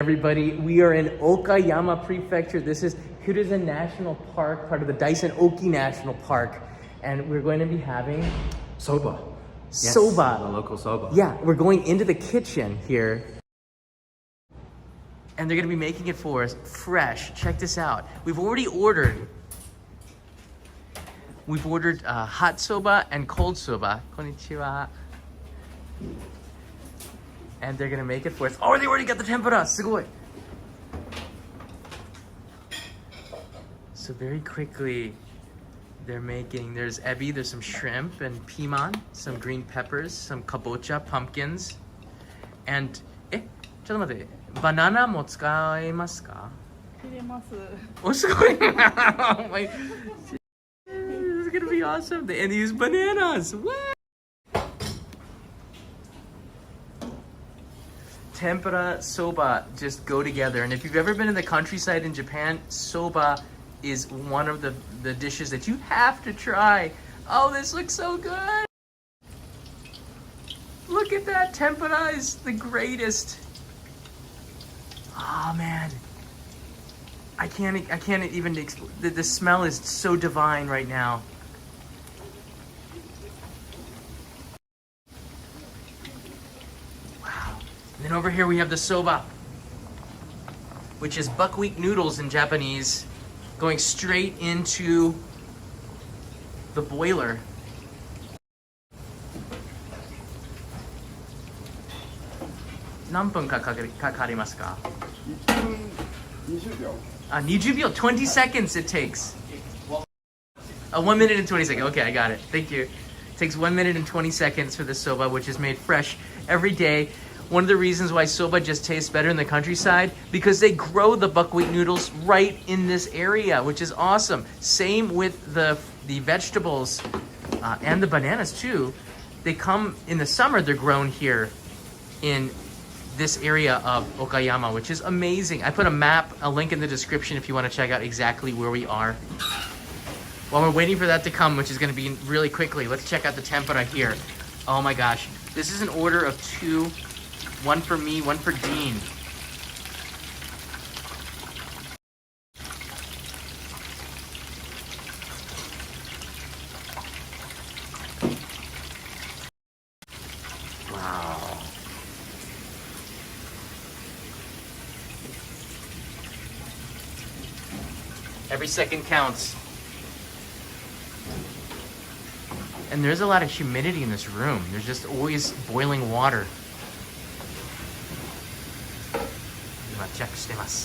Everybody, we are in Okayama Prefecture. This is HIRUZEN National Park, part of the Daisen-Oki National Park. And we're going to be having Soba. Yes, soba. the local soba. Yeah, we're going into the kitchen here. And they're going to be making it for us fresh. Check this out. We've already ordered. We've ordered hot soba and cold soba. Konnichiwa. And they're gonna make it for us. Oh, they already got the tempura. Sugoi. So very quickly, they're making. There's ebi. There's some shrimp and piman, some green peppers, some kabocha, pumpkins, and ちょっと待って。バナナも使えますか？入れます。お、すごい。Oh my. This is gonna be awesome. And they use bananas. What? Tempura, soba just go together. And if you've ever been in the countryside in Japan, soba is one of the dishes that you have to try. Oh, this looks so good. Look at that. Tempura is the greatest. Oh, man. I can't even explain. The smell is so divine right now. And then over here we have the soba, which is buckwheat noodles in Japanese, going straight into the boiler. Nanpun kakarimasu ka? 20秒. 20 seconds it takes. 1 minute and 20 seconds. Okay, I got it. Thank you. It takes 1 minute and 20 seconds for the soba, which is made fresh every day. One of the reasons why soba just tastes better in the countryside, because they grow the buckwheat noodles right in this area, which is awesome. Same with the vegetables and the bananas too. They come in the summer, they're grown here in this area of Okayama, which is amazing. I put a map, a link in the description if you want to check out exactly where we are. While we're waiting for that to come, which is going to be really quickly, let's check out the tempura here. Oh my gosh. This is an order of 2. One for me, one for Dean. Wow. Every second counts. And there's a lot of humidity in this room. There's just always boiling water. Check してます.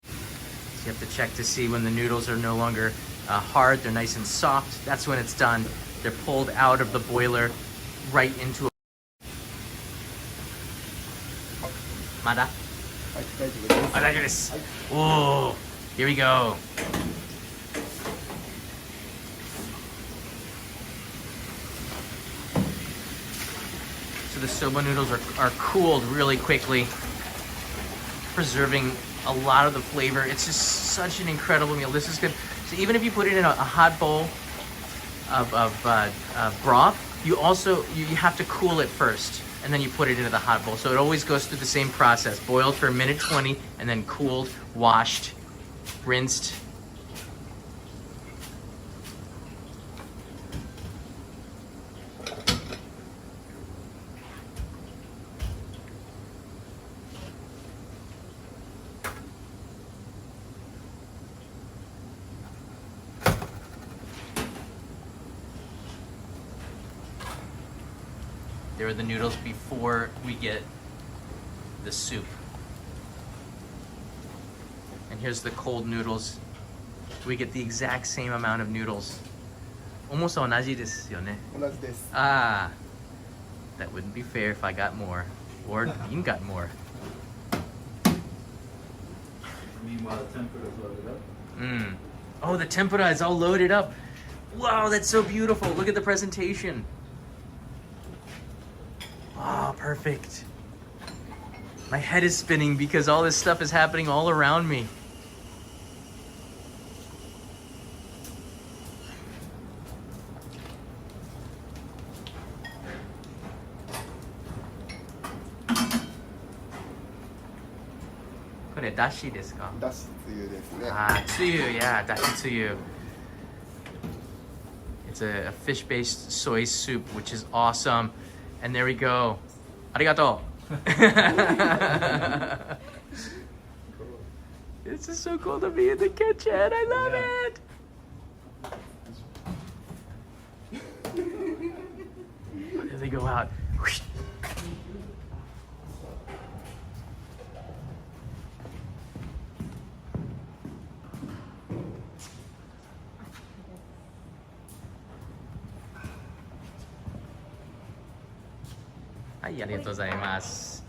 So you have to check to see when the noodles are no longer hard, they're nice and soft. That's when it's done. They're pulled out of the boiler right into a... Mada? Oh, here we go. So the soba noodles are cooled really quickly, preserving a lot of the flavor. It's just such an incredible meal. This is good. So even if you put it in a hot bowl of broth, you have to cool it first, and then you put it into the hot bowl. So it always goes through the same process: boiled for a minute 20, and then cooled, washed, rinsed. There are the noodles before we get the soup. And here's the cold noodles. We get the exact same amount of noodles. Almost 同じですよね. 同じです. Ah, that wouldn't be fair if I got more. Or Dean got more. Meanwhile, the tempura is loaded up. Oh, the tempura is all loaded up. Wow, that's so beautiful. Look at the presentation. Oh, perfect. My head is spinning because all this stuff is happening all around me. これだしですか？だしつゆですね。つゆ yeah だしつゆ It's a fish-based soy soup which is awesome and there we go ありがとうThis is so cool to be in the kitchen. I love it. There they go out. Whoosh. Hi, ありがとうございます。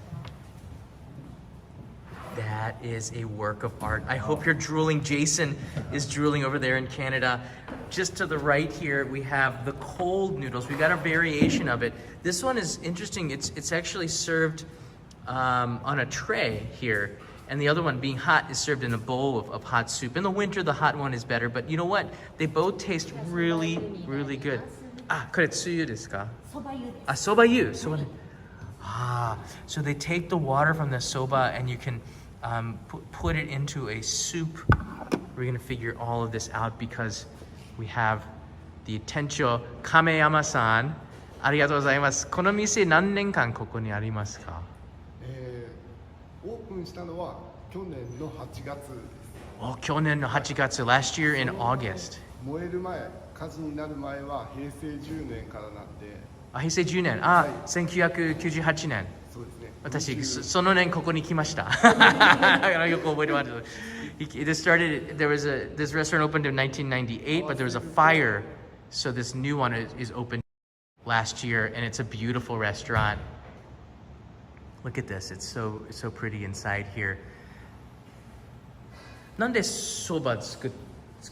That is a work of art. I hope you're drooling. Jason is drooling over there in Canada. Just to the right here, we have the cold noodles. We got a variation of it. This one is interesting. It's actually served on a tray here. And the other one, being hot, is served in a bowl of hot soup. In the winter, the hot one is better. But you know what? They both taste really, really good. これつゆですか? Soba-yu. So they take the water from the soba and you can put it into a soup. We're gonna figure all of this out because we have the Tencho Kameyama-san. ありがとうございます。この店何年間ここにありますか？オープンしたのは去年の8月です。去年の8月 last year in August. 燃える前、火事になる前は平成10年からなんで。平成10年。1998年。そうですね。私、その年ここに来ました。よく覚えてます。This restaurant opened in 1998, but there was a fire, so this new one is opened last year, and it's a beautiful restaurant. Look at this, it's so pretty inside here. なんでそば作っ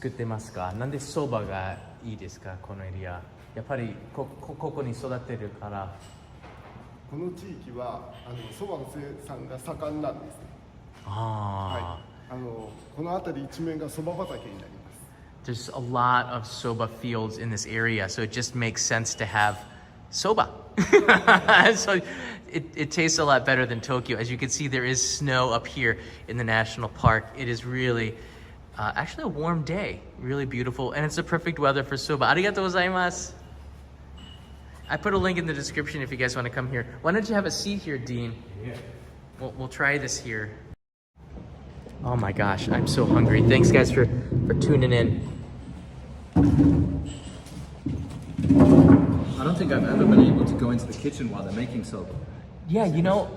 てますか？なんでそばがいいですか？このエリア。やっぱりここに育てるから。この地域はそばの生産が盛んなんですね。はい。この辺り一面がそば畑になります。There's a lot of soba fields in this area, so it just makes sense to have soba. So it tastes a lot better than Tokyo. As you can see, there is snow up here in the national park. It is really actually a warm day, really beautiful, and it's the perfect weather for soba. ありがとうございます。I put a link in the description if you guys want to come here. Why don't you have a seat here, Dean? Yeah. We'll try this here. Oh my gosh, I'm so hungry. Thanks guys for tuning in. I don't think I've ever been able to go into the kitchen while they're making soba. Yeah, you know,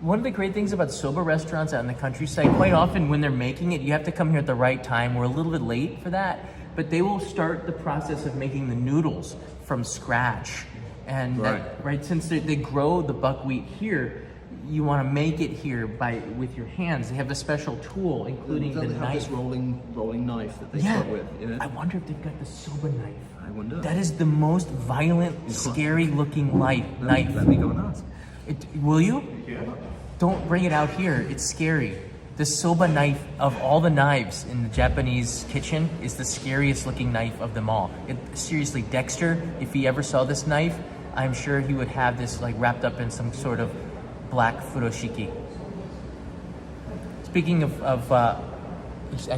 one of the great things about soba restaurants out in the countryside, quite often when they're making it, you have to come here at the right time. We're a little bit late for that, but they will start the process of making the noodles from scratch. And since they grow the buckwheat here, you want to make it here with your hands. They have a special tool, including the knife. This rolling knife that they start with. Yeah. I wonder if they've got the soba knife. I wonder. That is the most violent, scary-looking knife. Let me go and ask. Will you? Yeah. Don't bring it out here. It's scary. The soba knife of all the knives in the Japanese kitchen is the scariest looking knife of them all. Seriously, Dexter, if he ever saw this knife, I'm sure he would have this like wrapped up in some sort of black furoshiki. Speaking of he's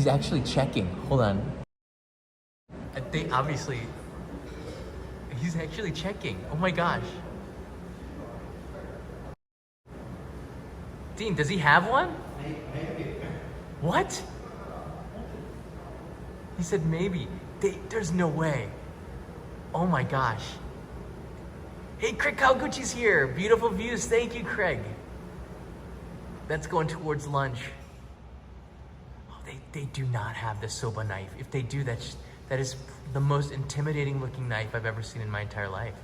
actually checking. Hold on. He's actually checking. Oh my gosh. Dean, does he have one? Maybe. What? He said maybe. There's no way. Oh my gosh. Hey, Craig Kawaguchi's here. Beautiful views. Thank you, Craig. That's going towards lunch. Oh, they do not have the soba knife. If they do, that is the most intimidating looking knife I've ever seen in my entire life.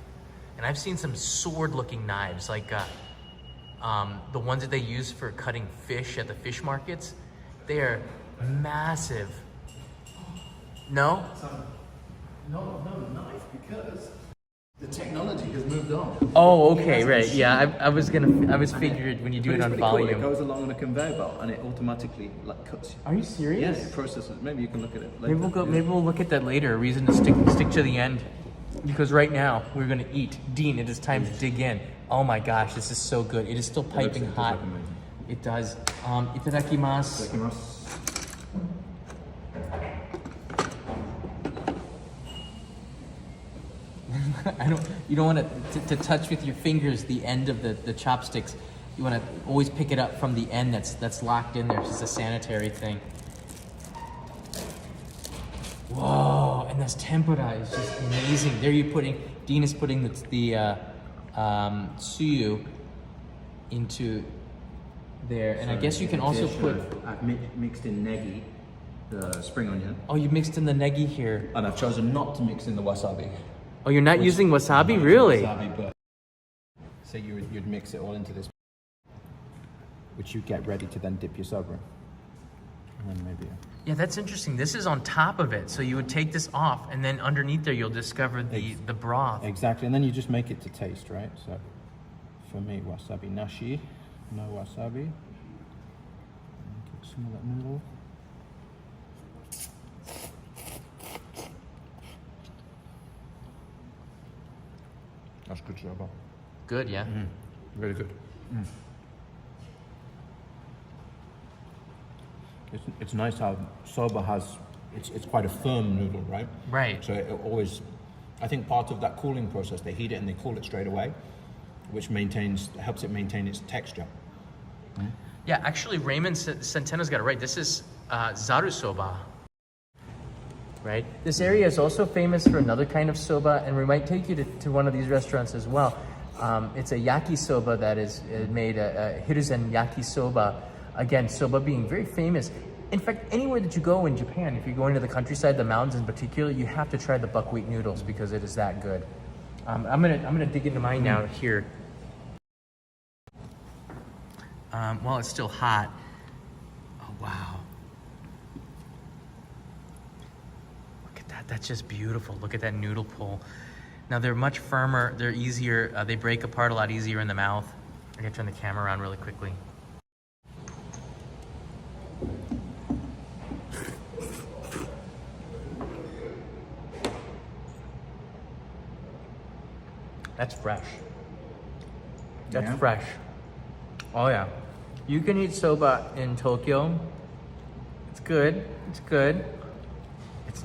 And I've seen some sword looking knives, like the ones that they use for cutting fish at the fish markets. They are massive. No? No knife, because the technology has moved on. Oh, okay, right. Yeah, I was figured when you do it on volume. Cool. It goes along on a conveyor belt and it automatically like cuts. Are you serious? Yes, it processes. Maybe you can look at it later. Maybe we'll look at that later. A reason to stick to the end, because right now we're gonna eat. Dean, it is time to dig in. Oh my gosh, this is so good. It is still piping hot. It does. Itadakimasu. You don't want to touch with your fingers the end of the chopsticks. You want to always pick it up from the end that's locked in there. It's just a sanitary thing. Whoa, and this tempura is just amazing. There Dean is putting the tsuyu into there. And so I guess you can also put... I've mixed in negi, the spring onion. Oh, you mixed in the negi here. And I've chosen not to mix in the wasabi. Oh, you're not using wasabi? Really? Wasabi, but so you'd mix it all into this, which you get ready to then dip your soba in. And then maybe... Yeah, that's interesting. This is on top of it. So you would take this off, and then underneath there, you'll discover the broth. Exactly, and then you just make it to taste, right? So for me, wasabi nashi, no wasabi. Get some of that noodle. That's good soba. Good, yeah. Really good. It's nice how soba has, it's quite a firm noodle, right? Right. So it always, I think part of that cooling process, they heat it and they cool it straight away, which helps it maintain its texture. Yeah, actually Raymond Centeno's got it right. This is zaru soba. Right? This area is also famous for another kind of soba, and we might take you to one of these restaurants as well. It's a yakisoba that is made, a HIRUZEN yakisoba. Again, soba being very famous. In fact, anywhere that you go in Japan, if you go into the countryside, the mountains in particular, you have to try the buckwheat noodles because it is that good. I'm gonna dig into mine now here. While it's still hot. Oh wow! Look at that. That's just beautiful. Look at that noodle pull. Now they're much firmer. They're easier. They break apart a lot easier in the mouth. I gotta turn the camera around really quickly. That's fresh. That's fresh. Oh yeah. You can eat soba in Tokyo. It's good. It's good. It's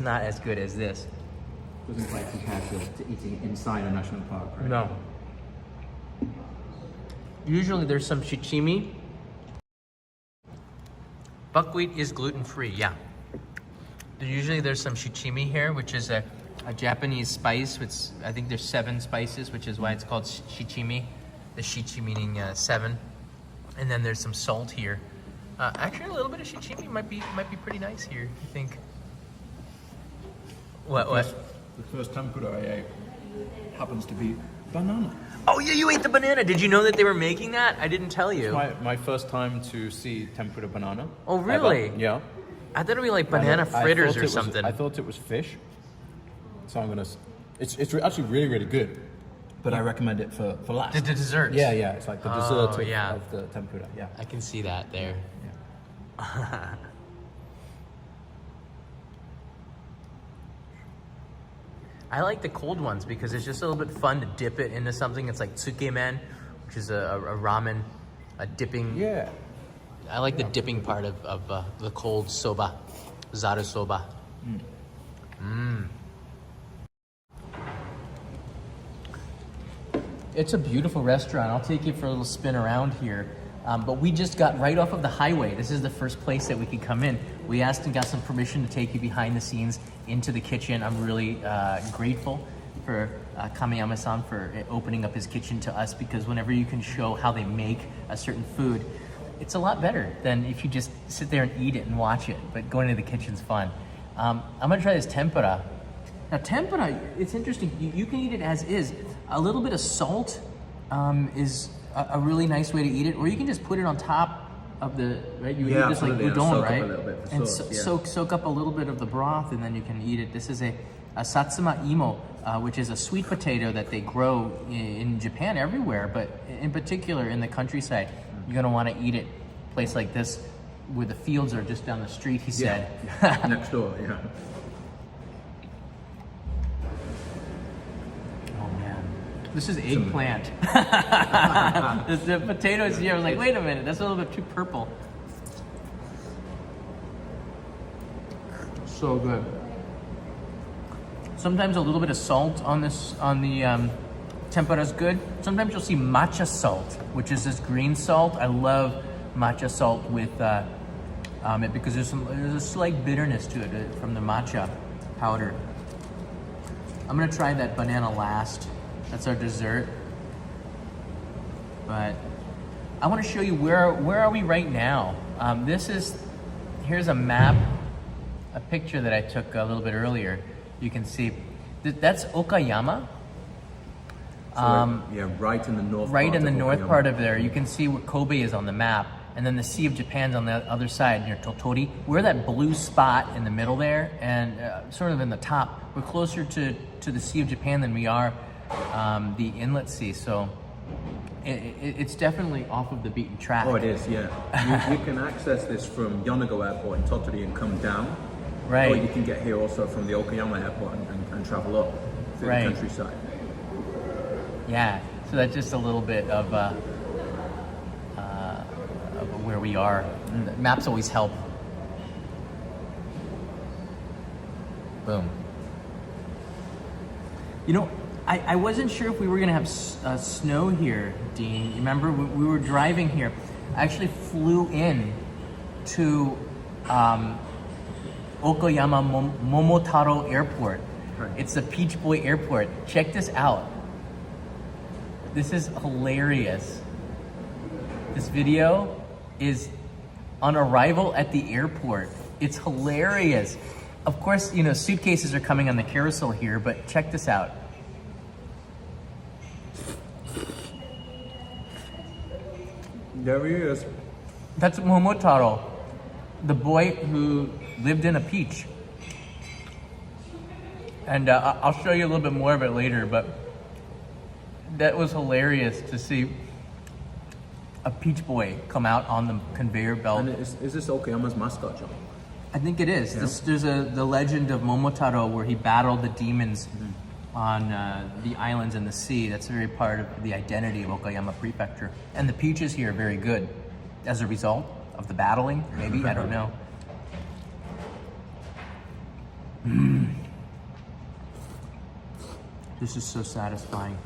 not as good as this. Doesn't quite compare to eating inside a national park, right? No. Usually there's some shichimi. Buckwheat is gluten-free, yeah. Usually there's some shichimi here, which is a Japanese spice, which I think there's 7 spices, which is why it's called shichimi. The shichi meaning 7. And then there's some salt here. Actually, a little bit of shichimi might be pretty nice here, I think. What? The first tempura I ate happens to be banana. Oh yeah, you ate the banana. Did you know that they were making that? I didn't tell you. It's my first time to see tempura banana. Oh really? Ever. Yeah. I thought it'd be like banana fritters or something. I thought it was fish. So I'm gonna. It's actually really, really good. But I recommend it for last. The desserts. Yeah, it's like the dessert yeah. of the tempura. Yeah. I can see that there. Yeah. I like the cold ones because it's just a little bit fun to dip it into something. It's like tsukemen, which is a ramen, a dipping. Yeah. I like the dipping part of the cold soba, zaru soba. It's a beautiful restaurant. I'll take you for a little spin around here. But we just got right off of the highway. This is the first place that we could come in. We asked and got some permission to take you behind the scenes into the kitchen. I'm really grateful for Kamiyama-san for opening up his kitchen to us, because whenever you can show how they make a certain food, it's a lot better than if you just sit there and eat it and watch it. But going into the kitchen's fun. I'm gonna try this tempura. Now tempura, it's interesting. You can eat it as is. A little bit of salt is a really nice way to eat it, or you can just put it on top of the, right? You eat this like udon, right? And soak up a little bit of the broth, and then you can eat it. This is a satsuma imo, which is a sweet potato that they grow in Japan everywhere, but in particular in the countryside. You're gonna want to eat it a place like this, where the fields are just down the street, he said. Next door, yeah. Oh man. This is eggplant. The potatoes here, I was like, wait a minute, that's a little bit too purple. So good. Sometimes a little bit of salt on this, on the tempura is good. Sometimes you'll see matcha salt, which is this green salt. I love matcha salt with it because there's a slight bitterness to it from the matcha powder. I'm gonna try that banana last. That's our dessert. But I want to show you where are we right now. Here's a map, a picture that I took a little bit earlier. You can see that's Okayama. Yeah, right in the north. Right in the north Okayama. part of there, you can see where Kobe is on the map, and then the Sea of Japan's on the other side near Totori. We're that blue spot in the middle there, and sort of in the top. We're closer to the Sea of Japan than we are the Inlet Sea. So it's definitely off of the beaten track. Oh, it is. Yeah, you can access this from Yonago Airport in Totori and come down. Right. Or you can get here also from the Okayama Airport and travel up through Right. the countryside. Yeah, so that's just a little bit of where we are. And maps always help. Boom. You know, I wasn't sure if we were going to have snow here, Dean. You remember we were driving here. I actually flew in to Okayama Momotaro Airport. Right. It's the Peach Boy Airport. Check this out. This is hilarious. This video is on arrival at the airport. It's hilarious. Of course, you know, suitcases are coming on the carousel here, but check this out. There he is. That's Momotaro, the boy who lived in a peach. And I'll show you a little bit more of it later, but that was hilarious to see a peach boy come out on the conveyor belt. And is this Okayama's mascot, John? I think it is. Yeah. There's the legend of Momotaro where he battled the demons on the islands in the sea. That's a very part of the identity of Okayama Prefecture. And the peaches here are very good as a result of the battling, maybe, I don't know. This is so satisfying.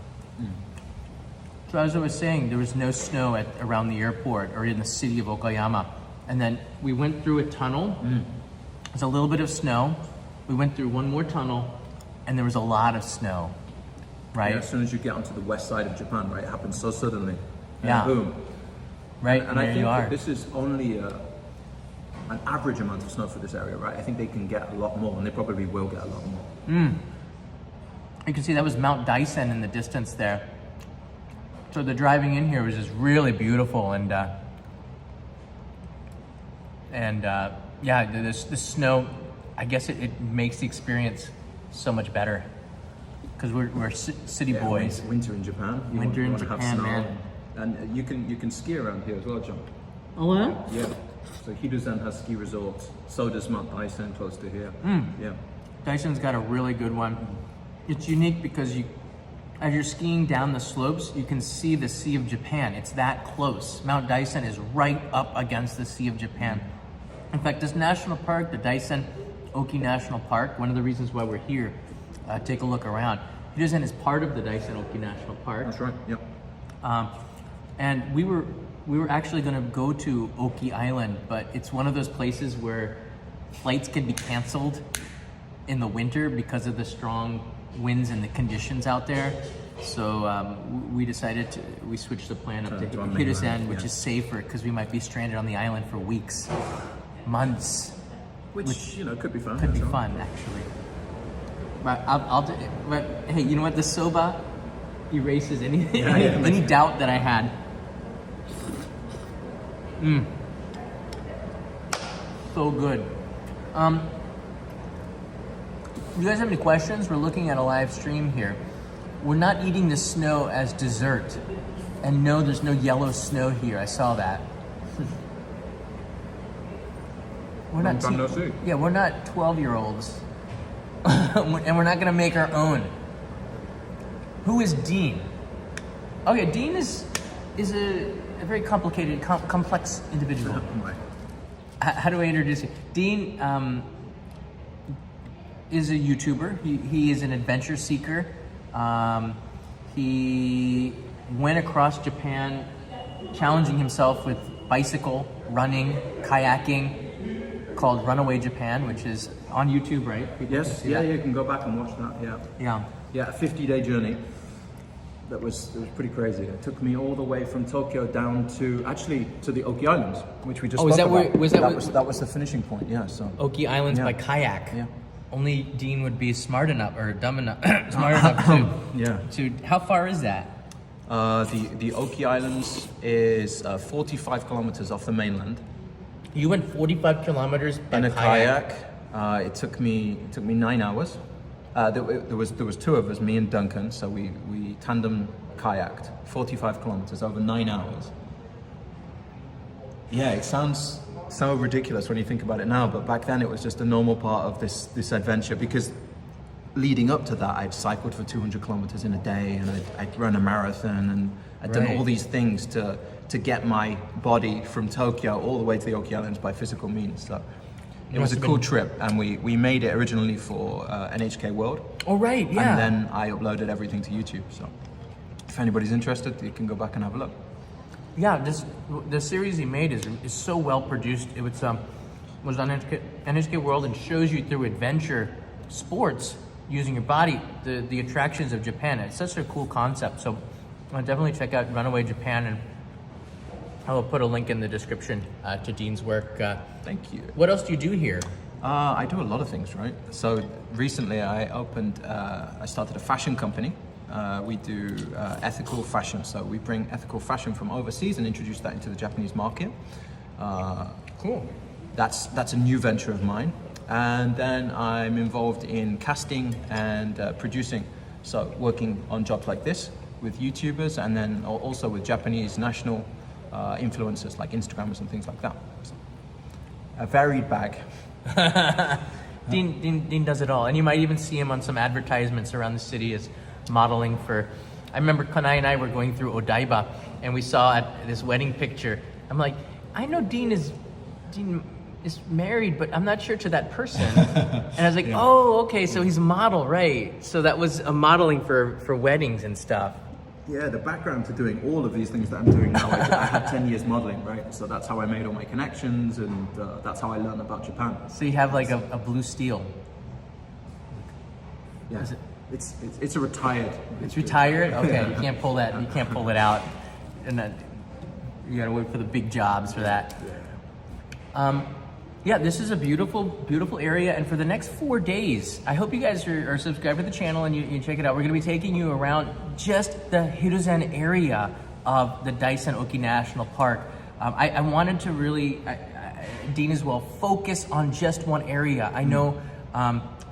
So as I was saying, there was no snow around the airport or in the city of Okayama. And then we went through a tunnel. There's a little bit of snow. We went through one more tunnel and there was a lot of snow, right? Yeah, as soon as you get onto the west side of Japan, right, it happens so suddenly. And Yeah. boom. Right, And I there think you are. that this is only an average amount of snow for this area, right? I think they can get a lot more, and they probably will get a lot more. You can see that was Mount Daisen in the distance there. So the driving in here was just really beautiful, and yeah, the snow, I guess it makes the experience so much better because we're city Yeah, boys. Winter in Japan. Winter in wanna have Japan, snow. man. And you can ski around here as well, John. Oh, yeah? Yeah. So HIRUZEN has ski resorts. So does Mount Daisen close to here. Yeah. Daisen's got a really good one. It's unique because as you're skiing down the slopes, you can see the Sea of Japan. It's that close. Mount Daisen is right up against the Sea of Japan. In fact, this national park, the Daisen-Oki National Park, one of the reasons why we're here, take a look around. HIRUZEN is part of the Daisen-Oki National Park. That's right. Yep. And we were actually going to go to Oki Island, but it's one of those places where flights can be canceled in the winter because of the strong winds and the conditions out there. So we decided we switched the plan up to To our main HIRUZEN, island, which yeah. is safer because we might be stranded on the island for weeks, months. Which, you know, could be fun. Could be that's all. fun, actually. But hey, you know what? The soba erases any any doubt that I had. So good. You guys have any questions? We're looking at a live stream here. We're not eating the snow as dessert. And no, there's no yellow snow here. I saw that. We're not Long time no see. Yeah, we're not 12-year-olds. And we're not going to make our own. Who is Dean? Okay, Dean is a very complicated, complex individual. How do I introduce you? Dean is a YouTuber. He is an adventure seeker. He went across Japan challenging himself with bicycle, running, kayaking, called Runaway Japan, which is on YouTube, right? Yes, yeah, you can go back and watch that, yeah. Yeah. Yeah, a 50-day journey. It was pretty crazy. It took me all the way from Tokyo down to the Oki Islands, which we just spoke about. That was the finishing point, yeah. So Oki Islands by kayak. Yeah. Only Dean would be smart enough or dumb enough to how far is that? The Oki Islands is 45 kilometers off the mainland. You went 45 kilometers by in a kayak. It took me 9 hours. There was two of us, me and Duncan, so we tandem kayaked 45 kilometers over 9 hours. Yeah, it sounds so ridiculous when you think about it now, but back then it was just a normal part of this adventure, because leading up to that I'd cycled for 200 kilometers in a day, and I'd run a marathon, and I'd done all these things to get my body from Tokyo all the way to the Oki Islands by physical means. So it was a cool trip, and we made it originally for NHK World. Oh, right, yeah. And then I uploaded everything to YouTube, so if anybody's interested, you can go back and have a look. Yeah, the series he made is so well produced. It was on NHK World, and shows you through adventure sports using your body the attractions of Japan. It's such a cool concept. So I'll definitely check out Runaway Japan, and I will put a link in the description to Dean's work. Thank you. What else do you do here? I do a lot of things, right? So recently I started a fashion company. We do ethical fashion, so we bring ethical fashion from overseas and introduce that into the Japanese market. Cool. That's a new venture of mine. And then I'm involved in casting and producing, so working on jobs like this with YouTubers, and then also with Japanese national influencers like Instagrammers and things like that. So, a varied bag. Dean does it all, and you might even see him on some advertisements around the city as modeling for. I remember Kanai and I were going through Odaiba, and we saw this wedding picture. I'm like, I know Dean is married, but I'm not sure to that person. And I was like, oh, okay, so he's a model, right? So that was a modeling for weddings and stuff. Yeah, the background to doing all of these things that I'm doing now, I had 10 years modeling, right? So that's how I made all my connections, and that's how I learned about Japan. So you have like a blue steel. Yeah, it's a retired. It's retired? Okay, you can't pull that. You can't pull it out, and then you gotta wait for the big jobs for that. Yeah, this is a beautiful, beautiful area, and for the next 4 days, I hope you guys are subscribed to the channel and you check it out. We're gonna be taking you around just the HIRUZEN area of the Daisen-Oki National Park. I wanted to really, Dean as well, focus on just one area. I know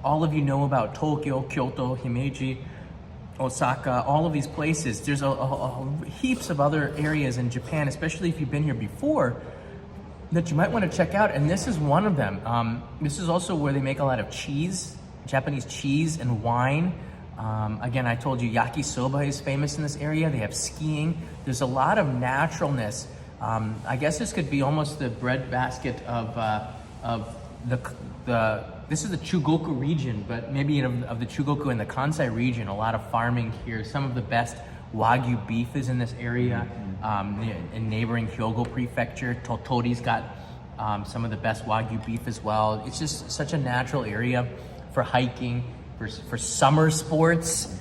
all of you know about Tokyo, Kyoto, Himeji, Osaka, all of these places. There's heaps of other areas in Japan, especially if you've been here before, that you might want to check out, and this is one of them. This is also where they make a lot of cheese, Japanese cheese and wine. Again, I told you yakisoba is famous in this area. They have skiing. There's a lot of naturalness. I guess this could be almost the breadbasket of this is the Chugoku region, but maybe of the Chugoku and the Kansai region. A lot of farming here. Some of the best Wagyu beef is in this area. In neighboring Hyogo Prefecture, Totori's got some of the best Wagyu beef as well. It's just such a natural area for hiking, for summer sports.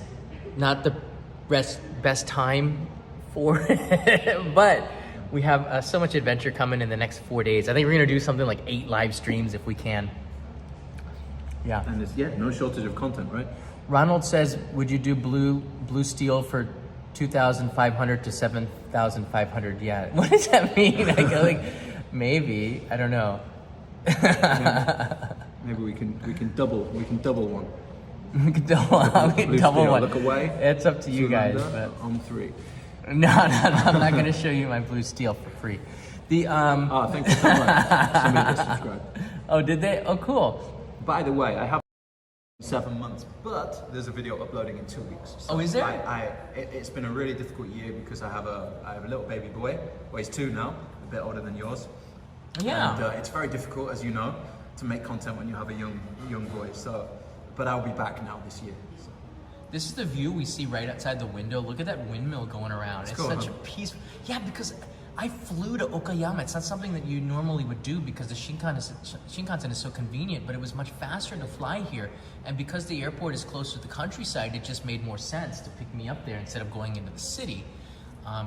Not the best time for it, but we have so much adventure coming in the next 4 days. I think we're gonna do something like 8 live streams if we can. Yeah. And there's no shortage of content, right? Ronald says, would you do blue steel for 2,500 to 7,500? Yeah. What does that mean? I go like, maybe. I don't know. Maybe we can double one. We can double one. Look away. It's up to you guys. But on 3. No, I'm not going to show you my blue steel for free. Thank you so much. Somebody just subscribed. Oh, did they? Oh, cool. By the way, I have 7 months, but there's a video uploading in 2 weeks. So Oh, is there? It's been a really difficult year because I have a little baby boy. Well, he's 2 now, a bit older than yours. Yeah. And it's very difficult, as you know, to make content when you have a young boy. So, but I'll be back now this year. So. This is the view we see right outside the window. Look at that windmill going around. It's cool, such huh? a peaceful. Yeah, because I flew to Okayama. It's not something that you normally would do because the Shinkansen is so convenient, but it was much faster to fly here. And because the airport is close to the countryside, it just made more sense to pick me up there instead of going into the city.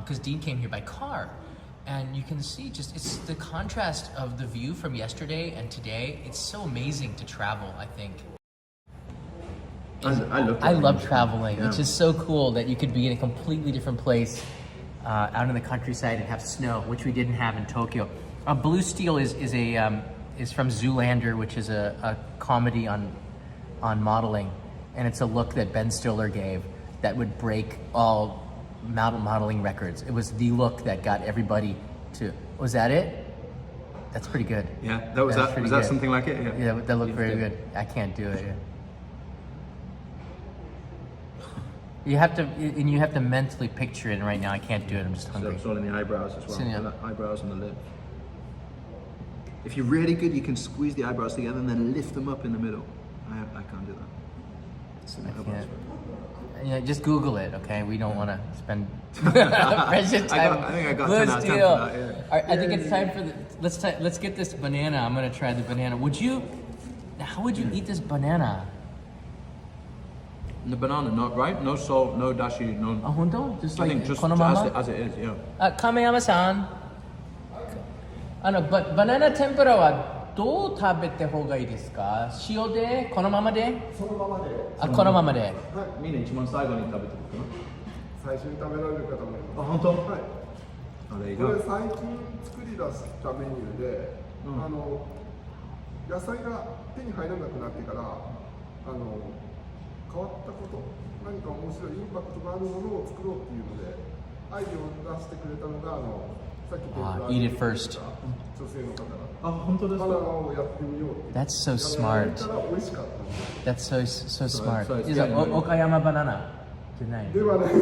Because Dean came here by car. And you can see it's the contrast of the view from yesterday and today. It's so amazing to travel, I think. I love traveling. Yeah. It's just so cool that you could be in a completely different place out in the countryside and have snow, which we didn't have in Tokyo. Blue Steel is from Zoolander, which is a comedy on modeling, and it's a look that Ben Stiller gave that would break all modeling records. It was the look that got everybody to. Was that it? That's pretty good. Yeah, that was that. Was that something like it? Yeah. Yeah, that looked very good. I can't do it. Yeah. You have to mentally picture it. And right now, I can't do it. I'm just So hungry. it's all in the eyebrows as well. So, yeah. The eyebrows and the lip. If you're really good, you can squeeze the eyebrows together and then lift them up in the middle. I can't do that. So my I eyebrows can't. work. Yeah, just Google it, okay? We don't want to spend precious time. I think I got Blue 10 out of 10 for Steel. that, yeah. All right, I think it's time for let's get this banana. I'm gonna try the banana. How would you eat this banana? And the banana, not right? No salt, no dashi, no. Honto? Just I like think just konomama? as it is, yeah. Kameyama-san. Banana tempura wa どう食べた方がいいですか？塩で、このままで？そのままでこのままで。みんな一番最後に食べてるか最初に食べられるかと思います。な。あ、本当？はい。あれいいこれな。最近作り出したメニューで、野菜が手に入らなくなってから変わったこと何か面白いインパクトがあるものを作ろうっていうのでアイデアを出してくれたのがさっきEat it first. 女性の方があ、本当ですバナナか。をやってみようって。 That's so smart. やったら美味しかったんで。 That's so smart. so it's Is it getting- Okayama banana? Tonight. ではない。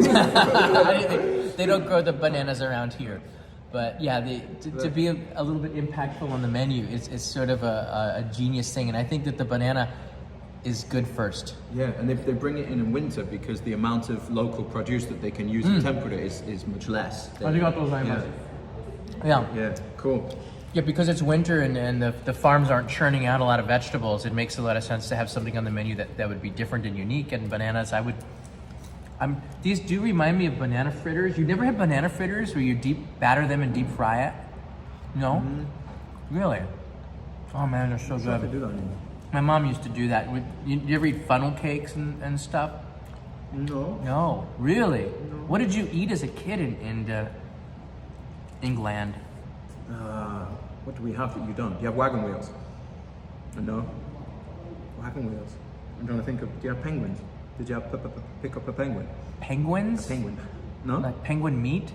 They don't grow the bananas around here. But yeah, to be a little bit impactful on the menu is sort of a genius thing. And I think that the banana is good first. Yeah, and they bring it in winter because the amount of local produce that they can use in tempura is much less. Yeah. Yeah, cool. Yeah, because it's winter and the farms aren't churning out a lot of vegetables, it makes a lot of sense to have something on the menu that would be different and unique. And bananas, these do remind me of banana fritters. You never had banana fritters where you batter them and deep fry it? No? Really? Oh man, they're so I have to good. do that anymore. My mom used to do that. You ever eat funnel cakes and stuff? No. No, really? What did you eat as a kid in England? What do we have that you don't? Do you have wagon wheels? No. Wagon wheels. I'm trying to think of. Do you have penguins? Did you have pick up a penguin? Penguins? Penguin. No. Like penguin meat?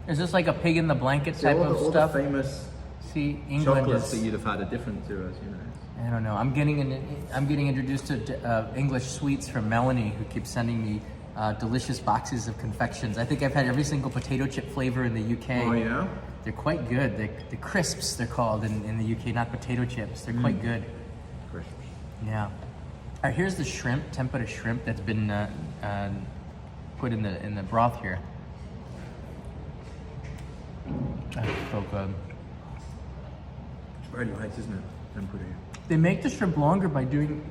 Is this like a pig in the blanket type all of the stuff? famous See, England chocolates that is. you'd have had are different to us, you know. I don't know. I'm getting introduced to English sweets from Melanie, who keeps sending me delicious boxes of confections. I think I've had every single potato chip flavor in the UK. Oh yeah. They're quite good. The crisps, they're called in the UK, not potato chips. They're quite good. Great. Yeah. All right, here's the shrimp, tempura shrimp that's been put in the broth here. That's so good. It's very light, isn't it? Tempura. They make the shrimp longer by doing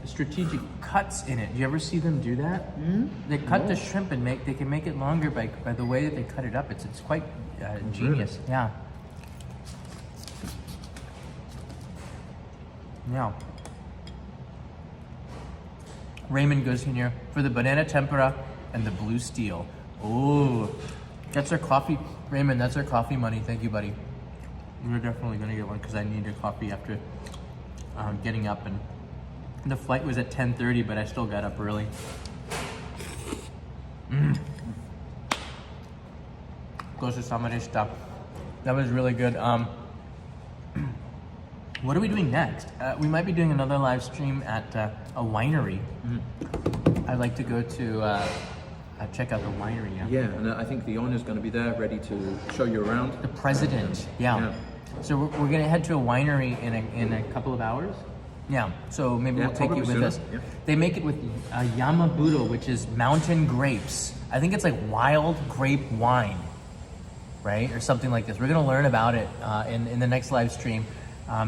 strategic cuts in it. Do you ever see them do that? They cut the shrimp and they can make it longer by the way that they cut it up. It's quite genius. Yeah. Yeah. Raymond goes in here for the banana tempura and the blue steel. Oh, that's our coffee. Raymond, that's our coffee money. Thank you, buddy. We're definitely gonna get one because I need a coffee after getting up, and the flight was at 10:30, but I still got up early. Gosu-sama deshita. That was really good. What are we doing next? We might be doing another live stream at a winery. I'd like to go to check out the winery. Yeah, and I think the owner's going to be there, ready to show you around. The president. Yeah. So we're gonna head to a winery in a couple of hours. Yeah. So maybe we'll take you with sooner. us. Yeah. They make it with Yamabudo, which is mountain grapes. I think it's like wild grape wine, right, or something like this. We're gonna learn about it in the next live stream.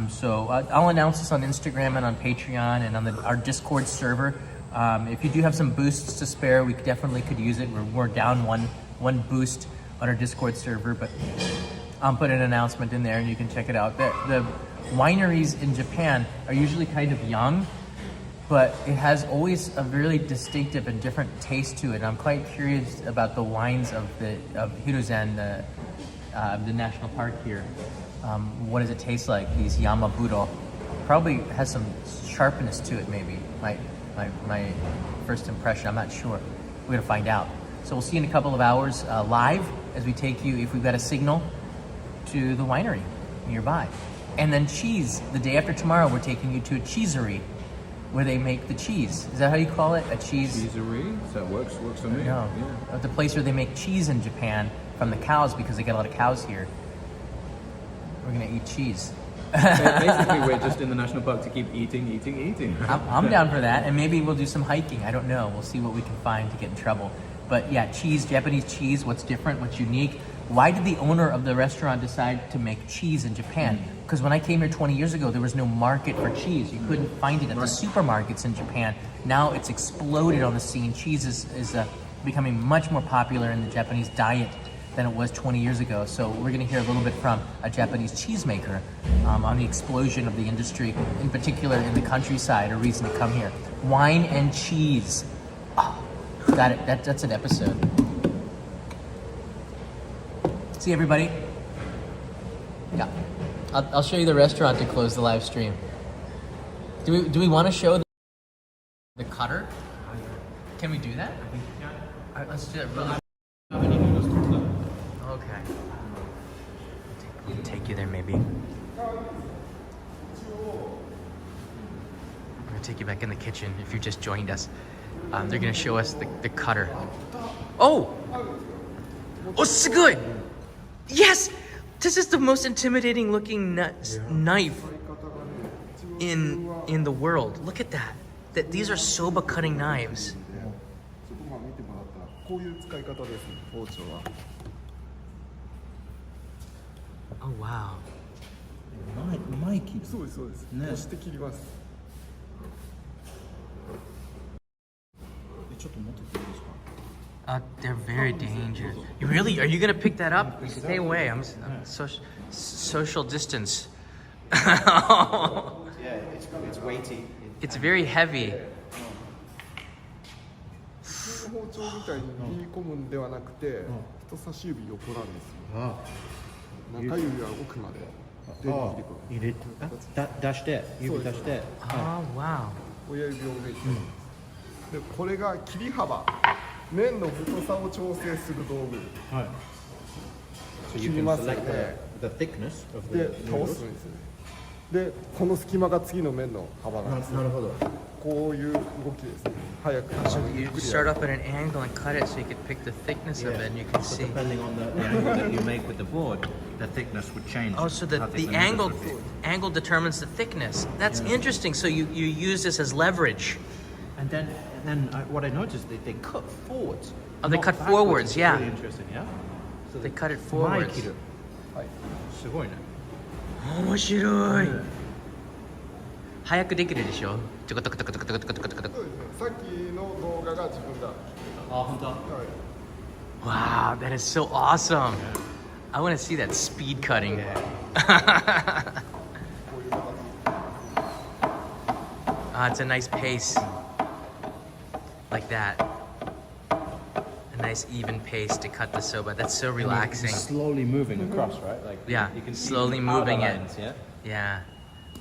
So I'll announce this on Instagram and on Patreon and on our Discord server. If you do have some boosts to spare, we definitely could use it. We're down one boost on our Discord server, but I'll put an announcement in there and you can check it out. The wineries in Japan are usually kind of young, but it has always a really distinctive and different taste to it. I'm quite curious about the wines of HIRUZEN, the national park here. What does it taste like? These Yamabudo probably has some sharpness to it. Maybe my first impression. I'm not sure. We're gonna find out. So we'll see you in a couple of hours live as we take you, if we've got a signal, to the winery nearby. And then cheese. The day after tomorrow, we're taking you to a cheesery where they make the cheese. Is that how you call it? A cheese? Cheesery? So it works for me. No. Yeah. The place where they make cheese in Japan from the cows, because they get a lot of cows here. We're gonna eat cheese. Basically, we're just in the national park to keep eating. I'm down for that, and maybe we'll do some hiking. I don't know. We'll see what we can find to get in trouble. But yeah, cheese, Japanese cheese, what's different, what's unique. Why did the owner of the restaurant decide to make cheese in Japan? Because when I came here 20 years ago, there was no market for cheese. You couldn't find it at the supermarkets in Japan. Now it's exploded on the scene. Cheese is becoming much more popular in the Japanese diet than it was 20 years ago. So we're gonna hear a little bit from a Japanese cheesemaker on the explosion of the industry, in particular in the countryside, a reason to come here. Wine and cheese. Oh, got it, that's an episode. See everybody? Yeah. I'll show you the restaurant to close the live stream. Do we want to show the cutter? Can we do that? I think we can. All right, let's do that really. Okay. We'll take you there maybe. We're gonna take you back in the kitchen if you just joined us. They're gonna show us the cutter. Oh! Oh, sugoi! Yes! This is the most intimidating looking knife in the world. Look at that. These are soba cutting knives. Oh wow. マイキル。そうですそうです。押して切ります。ちょっと持ってていいですか？ They're very dangerous. You really? Are you gonna pick that up? Stay away. I'm social distance. Yeah, it's weighty. It's very heavy. 包丁みたいに握り込むんではなくて、人差し指横なんですよ。中指は奥まで入れて出して指出して Oh wow. 親指を上に。でこれが切り幅。麺の太さを調整する道具。はい。切りますよね。 the thickness of the で倒すんですよね。でこの隙間が次の麺の幅なんですよ。なるほど。こういう動きですね。早く。 So you start up at an angle and cut it so you can pick the thickness of it and you can So see. depending on the angle that you make with the board, the thickness would change. Oh, so How thick the noodles would be. angle determines the thickness. That's interesting. So you use this as leverage. And then what I noticed they cut forwards. Oh, they not cut backwards, forwards, which is yeah. Really interesting, yeah. So They cut it forwards. 前切る。はい。すごいね。面白い。早くできるでしょ？ちょこちょこちょこちょこちょこちょこちょこちょこ。そうですね。さっきの動画が自分だ。あ、本当。はい。 Wow, that is so awesome. I want to see that speed cutting. こういう形。 It's a nice pace. Like that. A nice even pace to cut the soba. That's so relaxing. Slowly moving across, right? Like Yeah, you can see slowly the moving it. lines, yeah. Yeah.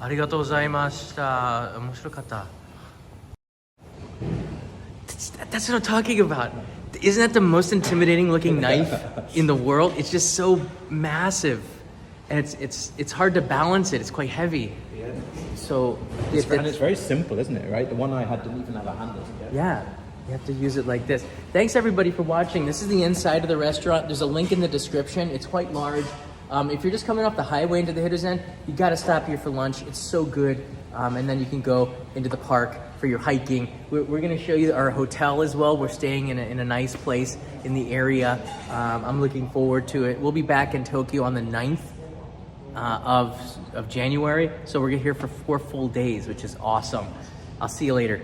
ありがとうございました。面白かった。That's what I'm talking about. Isn't that the most intimidating looking knife in the world? It's just so massive. and it's hard to balance it. It's quite heavy. Yeah. So And it's very simple, isn't it? Right? The one I had didn't even have a handle. yeah, you have to use it like this. Thanks everybody for watching. This is the inside of the restaurant. There's a link in the description. It's quite large. If you're just coming off the highway into the HIRUZEN, you got to stop here for lunch. It's so good. And then you can go into the park for your hiking. We're going to show you our hotel as well. We're staying in a nice place in the area. I'm looking forward to it. We'll be back in Tokyo on the 9th of January. So we're here for 4 full days, which is awesome. I'll see you later.